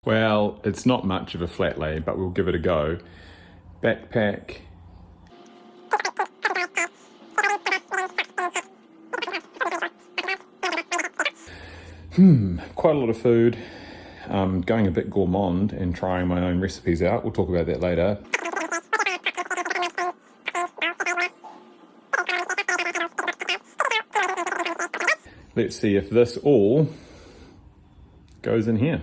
Well, it's not much of a flat lay, but we'll give it a go. Backpack. Quite a lot of food. Going a bit gourmand and trying my own recipes out. We'll talk about that later. Let's see if this all goes in here.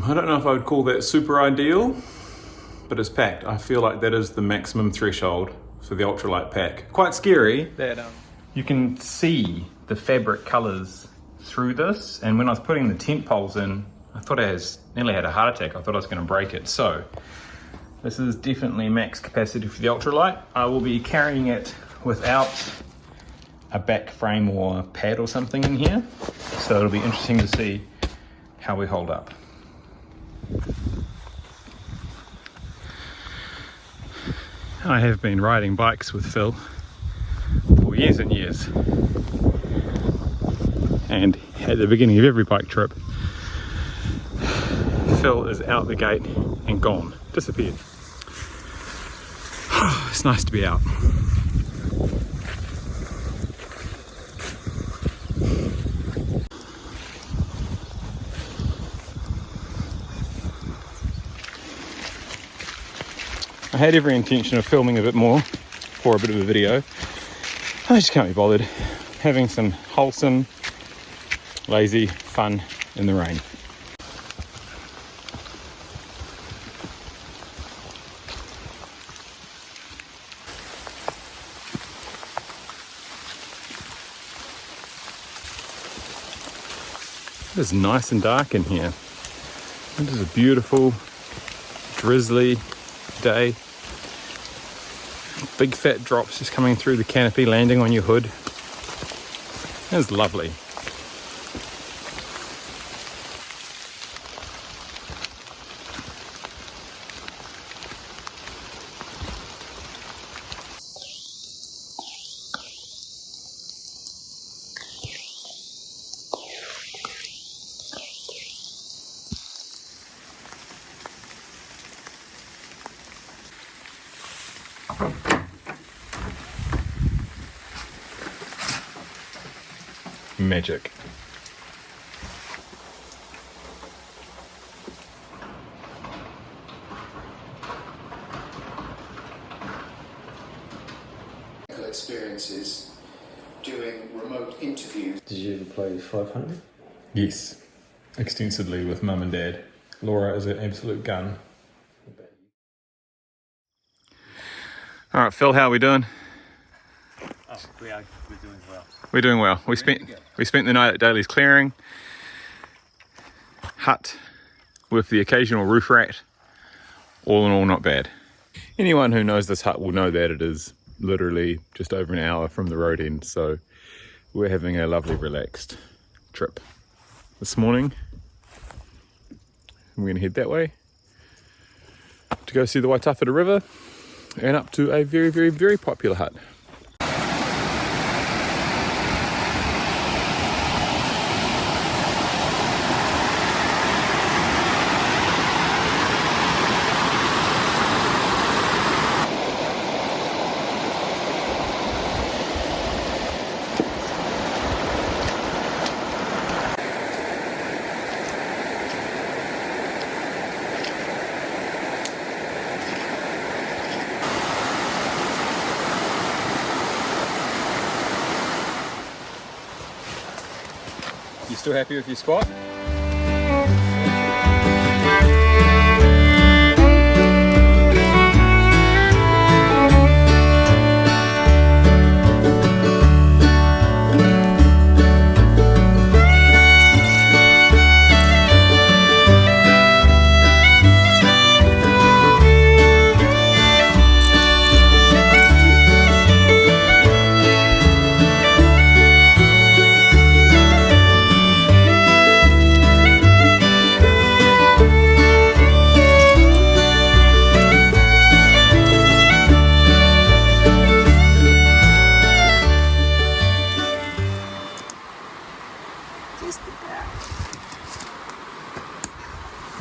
I don't know if I would call that super ideal, but it's packed. I feel like that is the maximum threshold for the ultralight pack. Quite scary that you can see the fabric colors through this, and when I was putting the tent poles in, I thought I nearly had a heart attack. I thought I was going to break it. So this is definitely max capacity for the ultralight. I will be carrying it without a back frame or pad or something in here, so it'll be interesting to see how we hold up. I have been riding bikes with Phil for years and years, and at the beginning of every bike trip, Phil is out the gate and gone, disappeared. It's nice to be out. I had every intention of filming a bit more for a bit of a video. I just can't be bothered having some wholesome, lazy fun in the rain. It is nice and dark in here. It is a beautiful, drizzly day. Big fat drops just coming through the canopy, landing on your hood. It's lovely. Magic. Experiences doing remote interviews. Did you ever play 500? Yes, extensively with mum and dad. Laura is an absolute gun. All right, Phil, how are we doing? Oh, we're doing well. We're doing well. We spent the night at Daly's Clearing hut with the occasional roof rat. All in all, not bad. Anyone who knows this hut will know that it is literally just over an hour from the road end, so we're having a lovely relaxed trip. This morning we're going to head that way to go see the Waitawhata River and up to a very, very, very popular hut. You still happy with your spot?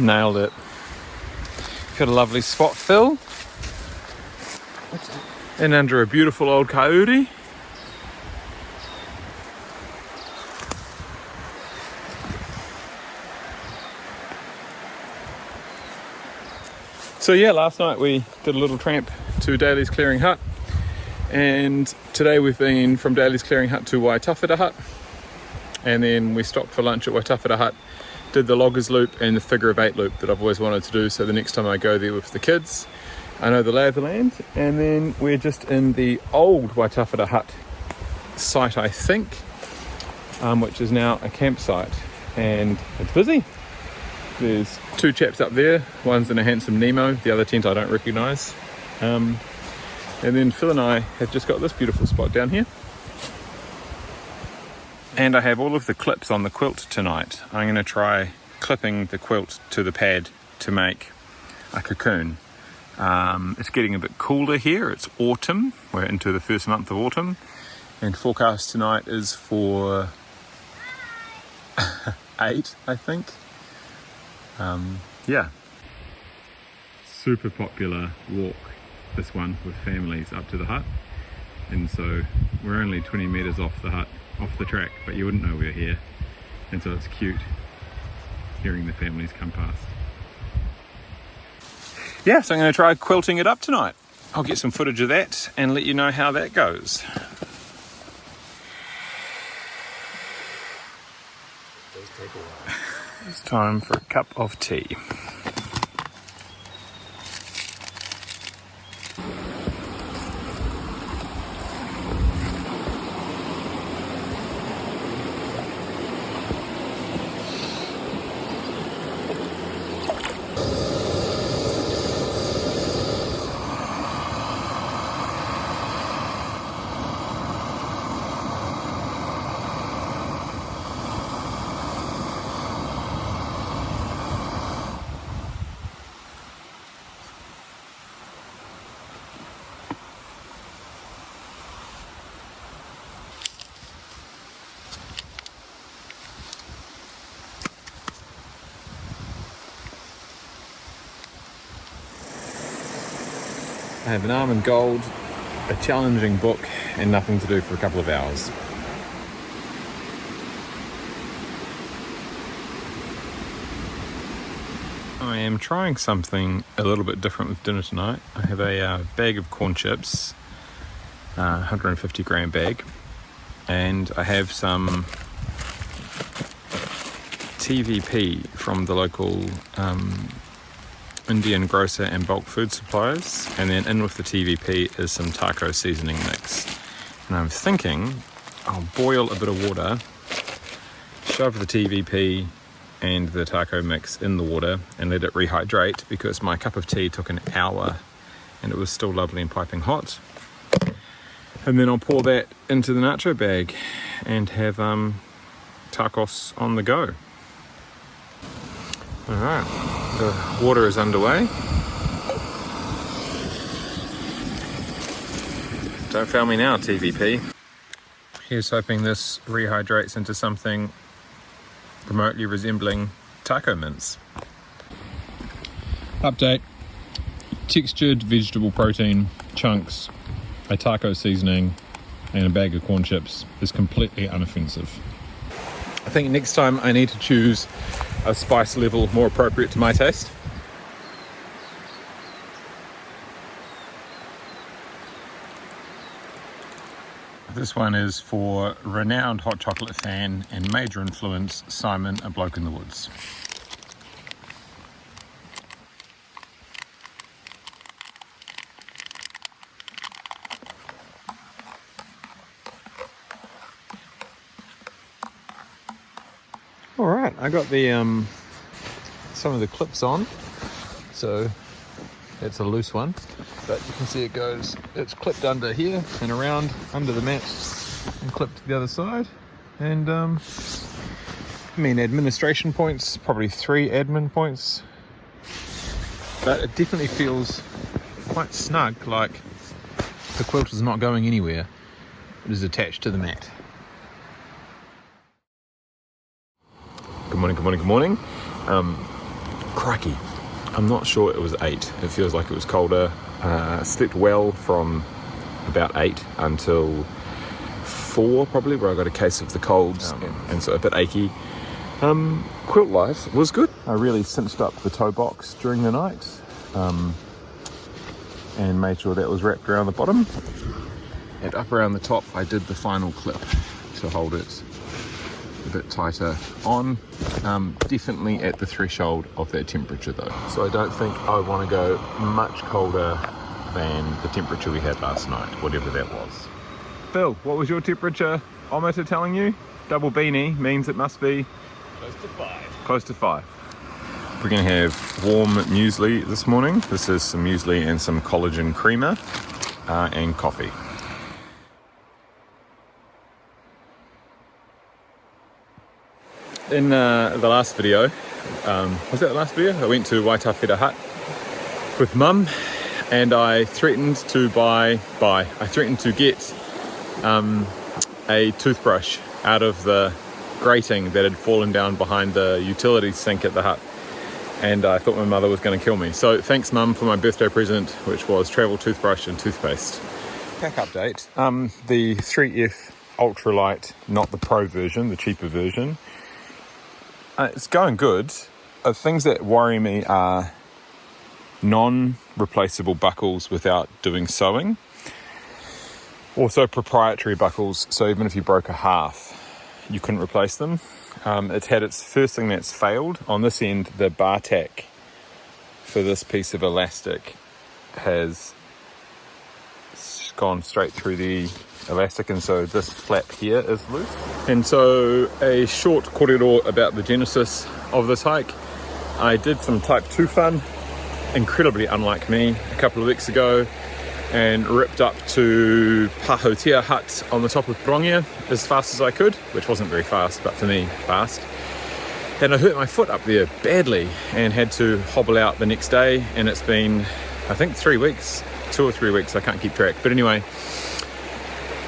Nailed it. Got a lovely spot fill. And under a beautiful old coyote. So yeah, last night we did a little tramp to Daly's Clearing Hut, and today we've been from Daly's Clearing Hut to Waitawhata Hut, and then we stopped for lunch at Waitawhata Hut, did the loggers loop and the figure of 8 loop that I've always wanted to do, so the next time I go there with the kids I know the lay of the land. And then we're just in the old Waitawhata Hut site, I think, which is now a campsite, and it's busy. There's 2 chaps up there, one's in a handsome Nemo, the other tent I don't recognise. And then Phil and I have just got this beautiful spot down here. And I have all of the clips on the quilt tonight. I'm going to try clipping the quilt to the pad to make a cocoon. It's getting a bit cooler here, it's autumn, we're into the first month of autumn, and forecast tonight is for 8, I think. Yeah. Super popular walk, this one, with families up to the hut. And so we're only 20 metres off the track, but you wouldn't know we're here. And so it's cute hearing the families come past. Yeah, so I'm going to try quilting it up tonight. I'll get some footage of that and let you know how that goes. It's time for a cup of tea. I have an almond gold, a challenging book, and nothing to do for a couple of hours. I am trying something a little bit different with dinner tonight. I have a bag of corn chips, 150 gram bag, and I have some TVP from the local Indian grocer and bulk food suppliers, and then in with the TVP is some taco seasoning mix. And I'm thinking I'll boil a bit of water, shove the TVP and the taco mix in the water and let it rehydrate, because my cup of tea took an hour and it was still lovely and piping hot. And then I'll pour that into the nacho bag and have tacos on the go. Alright, the water is underway. Don't fail me now, TVP. Here's hoping this rehydrates into something remotely resembling taco mince. Update: textured vegetable protein chunks, a taco seasoning, and a bag of corn chips is completely unoffensive. I think next time I need to choose a spice level more appropriate to my taste. This one is for renowned hot chocolate fan and major influence Simon, a Bloke in the Woods. All right, I got the some of the clips on, so it's a loose one, but you can see it goes, it's clipped under here and around under the mat and clipped to the other side. And I mean, administration points, probably 3 admin points, but it definitely feels quite snug, like the quilt is not going anywhere, it is attached to the mat. Good morning, good morning, good morning. crikey, I'm not sure it was 8. It feels like it was colder. Slept well from about 8 until 4 probably, where I got a case of the colds and so a bit achy. Quilt life was good. I really cinched up the toe box during the night and made sure that was wrapped around the bottom. And up around the top I did the final clip to hold it a bit tighter on. Definitely at the threshold of that temperature though. So I don't think I want to go much colder than the temperature we had last night, whatever that was. Phil, what was your temperature-ometer telling you? Double beanie means it must be Close to 5. close to 5. We're going to have warm muesli this morning. This is some muesli and some collagen creamer and coffee. In the last video, was that the last video? I went to Waitawhera Hut with Mum and I threatened to get a toothbrush out of the grating that had fallen down behind the utility sink at the hut, and I thought my mother was going to kill me. So thanks Mum for my birthday present, which was travel toothbrush and toothpaste. Pack update, the 3F ultralight, not the pro version, the cheaper version, it's going good. Things that worry me are non-replaceable buckles without doing sewing. Also proprietary buckles, so even if you broke a half, you couldn't replace them. It's had its first thing that's failed. On this end, the bar tack for this piece of elastic has gone straight through the elastic, and so this flap here is loose. And so a short kōrero about the genesis of this hike. I did some type 2 fun, incredibly unlike me, a couple of weeks ago, and ripped up to Pahotia Hut on the top of Prongia as fast as I could, which wasn't very fast, but for me, fast. And I hurt my foot up there badly and had to hobble out the next day, and it's been, I think, 3 weeks, 2 or 3 weeks, I can't keep track. But anyway,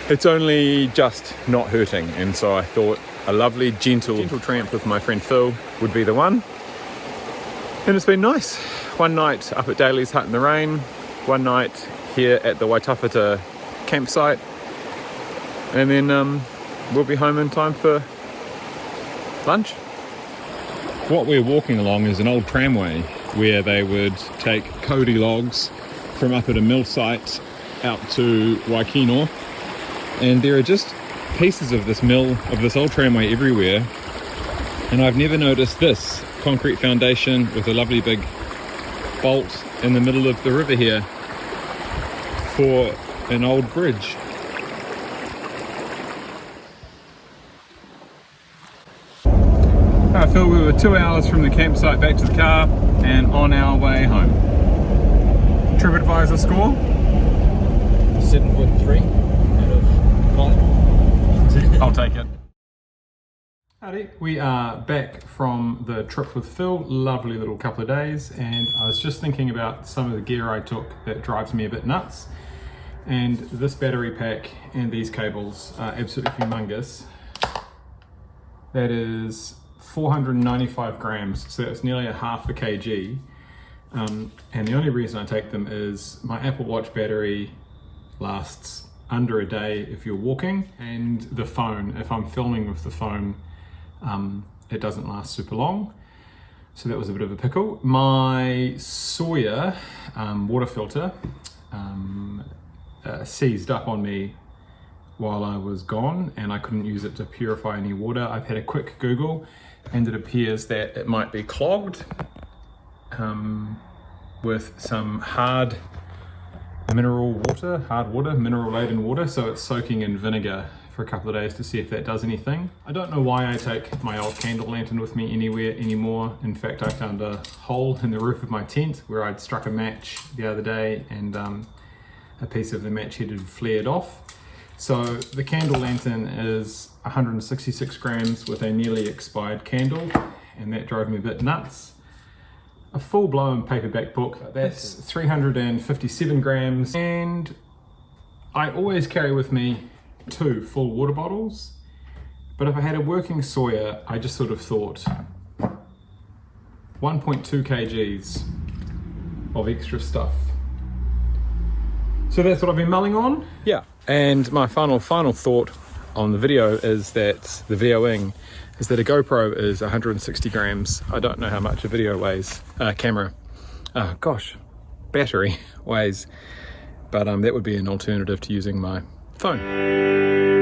it's only just not hurting, and so I thought a lovely, gentle tramp with my friend Phil would be the one. And it's been nice. One night up at Daly's hut in the rain, one night here at the Waitawhera campsite, and then we'll be home in time for lunch. What we're walking along is an old tramway where they would take kauri logs from up at a mill site out to Waikino, and there are just pieces of this mill, of this old tramway everywhere, and I've never noticed this concrete foundation with a lovely big bolt in the middle of the river here for an old bridge. Alright Phil, we were 2 hours from the campsite back to the car and on our way home. TripAdvisor score? 7.3 out of 5. I'll take it. Howdy, we are back from the trip with Phil. Lovely little couple of days, and I was just thinking about some of the gear I took that drives me a bit nuts. And this battery pack and these cables are absolutely humongous. That is 495 grams, so that's nearly a half a kg. And the only reason I take them is my Apple Watch battery lasts under a day if you're walking, and the phone, if I'm filming with the phone, it doesn't last super long. So that was a bit of a pickle. My Sawyer water filter seized up on me while I was gone, and I couldn't use it to purify any water. I've had a quick Google, and it appears that it might be clogged with some hard water, mineral laden water, so it's soaking in vinegar for a couple of days to see if that does anything. I don't know why I take my old candle lantern with me anywhere anymore. In fact, I found a hole in the roof of my tent where I'd struck a match the other day, and a piece of the match head had flared off. So the candle lantern is 166 grams with a nearly expired candle, and that drove me a bit nuts. A full-blown paperback book, that's 357 grams, and I always carry with me 2 full water bottles, but if I had a working Sawyer, I just sort of thought, 1.2 kgs of extra stuff. So that's what I've been mulling on. Yeah, and my final thought on the video is that the videoing is that a GoPro is 160 grams. I don't know how much a video weighs, battery weighs, but that would be an alternative to using my phone.